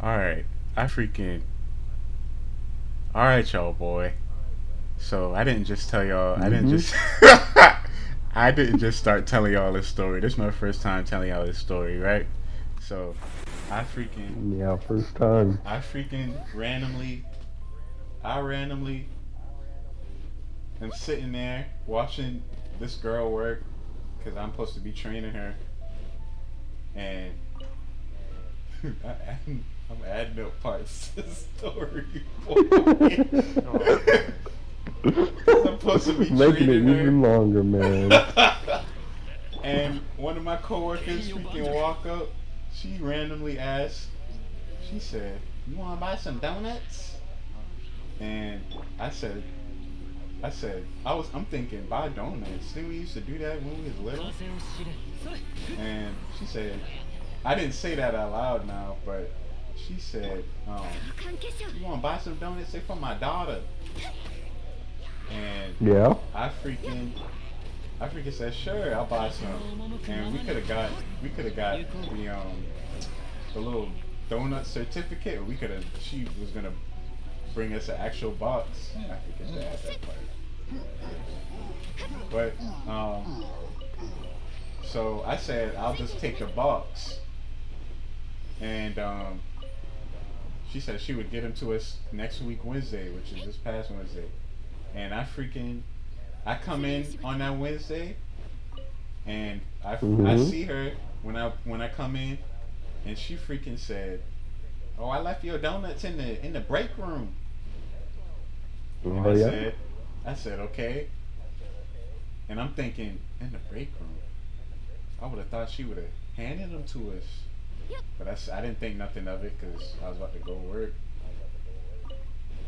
Alright, I freaking. Alright, y'all, boy. So, I didn't just tell y'all. I didn't Mm-hmm. just. I didn't just start telling y'all this story. This is my first time telling y'all this story, right? So, I freaking. Yeah, first time. I freaking randomly. I randomly am sitting there watching this girl work because I'm supposed to be training her. And I'm adding up parts to the story, boy. Because I'm supposed to be Making it training even longer, man. her. And one of my coworkers freaking walk up. She randomly asked, she said, "You want to buy some donuts?" And I said, I'm thinking, buy donuts. Didn't we used to do that when we was little? And she said, I didn't say that out loud now, but she said, you want to buy some donuts? They for my daughter. And Yeah. I freaking said, sure, I'll buy some. And we could have got the little donut certificate. She was gonna bring us an actual box. I forget to add that part. But so I said I'll just take the box, and she said she would get them to us next week Wednesday, which is this past Wednesday. And I come in on that Wednesday, and I Mm-hmm. see her when I come in, and she freaking said, "Oh, I left your donuts in the break room." And Oh yeah. I said okay, and I'm thinking in the break room. I would have thought she would have handed them to us, but I didn't think nothing of it because I was about to go work,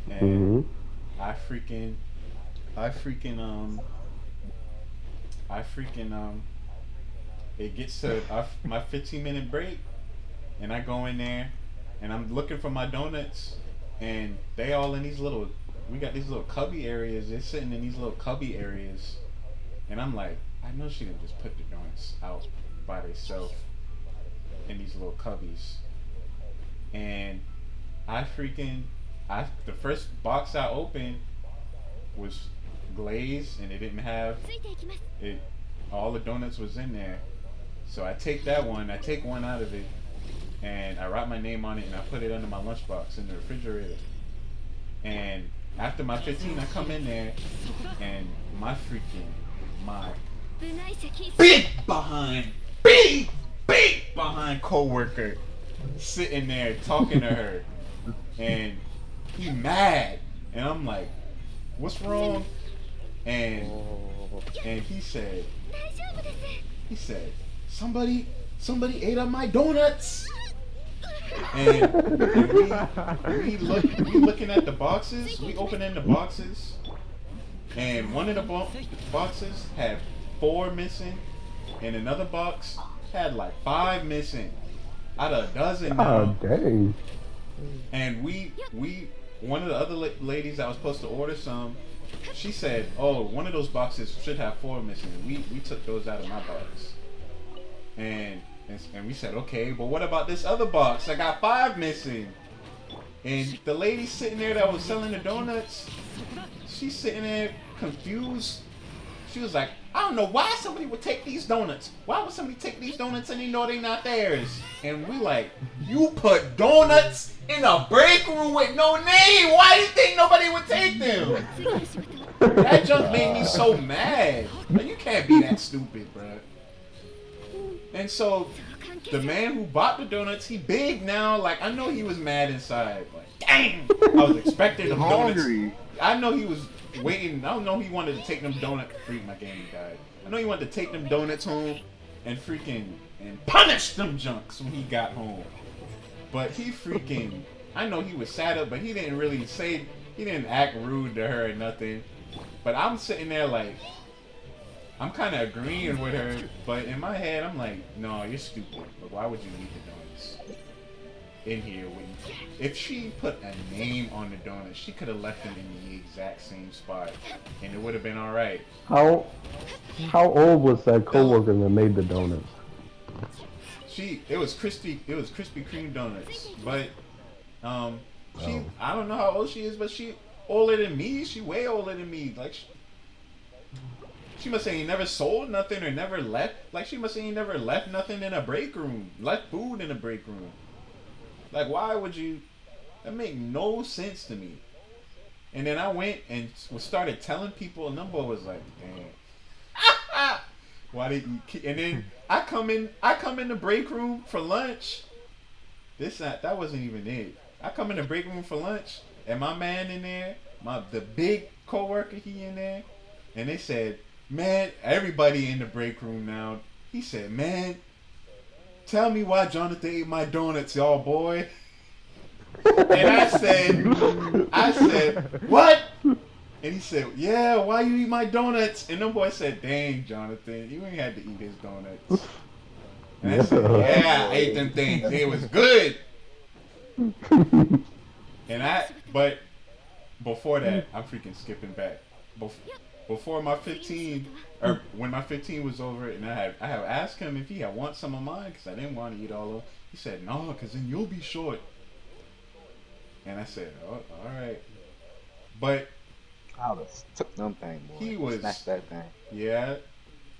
and Mm-hmm. I freaking, I freaking I freaking it gets to my 15-minute break, and I go in there, and I'm looking for my donuts, and they all in these little. We got these little cubby areas. They're sitting in these little cubby areas, and I'm like, I know she didn't just put the donuts out by themselves in these little cubbies, and I freaking, the first box I opened was glazed, and it didn't have it. All the donuts was in there, so I take that one. I take one out of it, and I write my name on it, and I put it under my lunchbox in the refrigerator. And after my 15, I come in there, and my big behind, big behind coworker sitting there talking to her, and he mad, and I'm like, "What's wrong?" And and he said, somebody ate up my donuts. And we looking at the boxes. We opening the boxes, and one of the boxes had four missing, and another box had like five missing out of a dozen now. God dang. And we one of the other ladies that was supposed to order some, she said, "Oh, one of those boxes should have four missing." We took those out of my box, and and we said, "Okay, but what about this other box? I got five missing." And the lady sitting there that was selling the donuts, she's sitting there confused. She was like, "I don't know why somebody would take these donuts. Why would somebody take these donuts and they know they're not theirs?" And we like, "You put donuts in a break room with no name. Why do you think nobody would take them?" That just made me so mad. Like, you can't be that stupid, bro. And so the man who bought the donuts, he big now. Like, I know he was mad inside. Like, dang, I was expecting them donuts. Hungry. I know he was waiting. I don't know he wanted to take them donuts. Freak, my game died. I know he wanted to take them donuts home and freaking and punish them junks when he got home. But he freaking, I know he was sad up, but he didn't really say, he didn't act rude to her or nothing. But I'm sitting there like, I'm kind of agreeing with her, but in my head, I'm like, no, you're stupid. But why would you leave the donuts in here? If she put a name on the donuts, she could have left them in the exact same spot, and it would have been all right. How how old was that coworker that made the donuts? It was Krispy Kreme donuts, but She Oh. I don't know how old she is, but she older than me. She way older than me. Like she must say he never sold nothing or never left. Like she must say he never left nothing in a break room. Left food in a break room. Like why would you? That make no sense to me. And then I went and started telling people, and number was like, "Dang, why did you?" And then I come in the break room for lunch. That wasn't even it. I come in the break room for lunch, and my man in there, the big coworker, he in there, and they said, "Man, everybody in the break room now." He said, "Man, tell me why Jonathan ate my donuts, y'all boy." And I said, "What?" And he said, "Yeah, why you eat my donuts?" And the boy said, "Dang, Jonathan, you ain't had to eat his donuts." And I said, Yeah. "Yeah, I ate them things. It was good." But before that, I'm freaking skipping back. Before my 15, or when my 15 was over, and I have asked him if he had want some of mine because I didn't want to eat all of them. He said, "No, because then you'll be short." And I said, "Oh, all right." But I would have took them thing, boy. he Snatch was, that thing. yeah.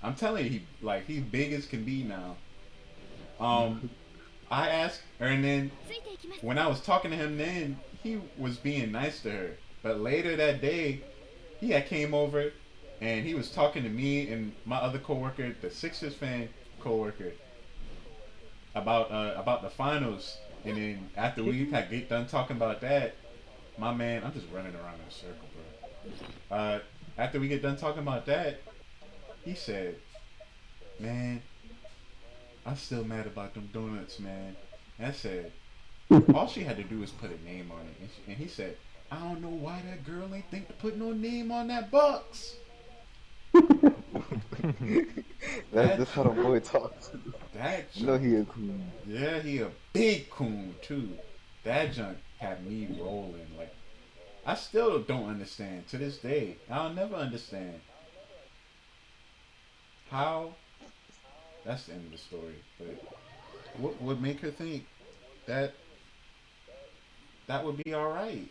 I'm telling you, he's big as can be now. Um, I asked, and then when I was talking to him, then he was being nice to her. But later that day, he had came over, and he was talking to me and my other coworker, the Sixers fan coworker, about the finals. And then after we had get done talking about that, my man, I'm just running around in a circle, bro. After we get done talking about that, he said, "Man, I'm still mad about them donuts, man." And I said, "All she had to do was put a name on it." And he said, "I don't know why that girl ain't think to put no name on that box." That That's how the boy talks. that You know junk, he a coon. yeah, he a big coon too. That junk had me rolling. Like I still don't understand to this day. I'll never understand how. That's the end of the story. But what would make her think that that would be all right?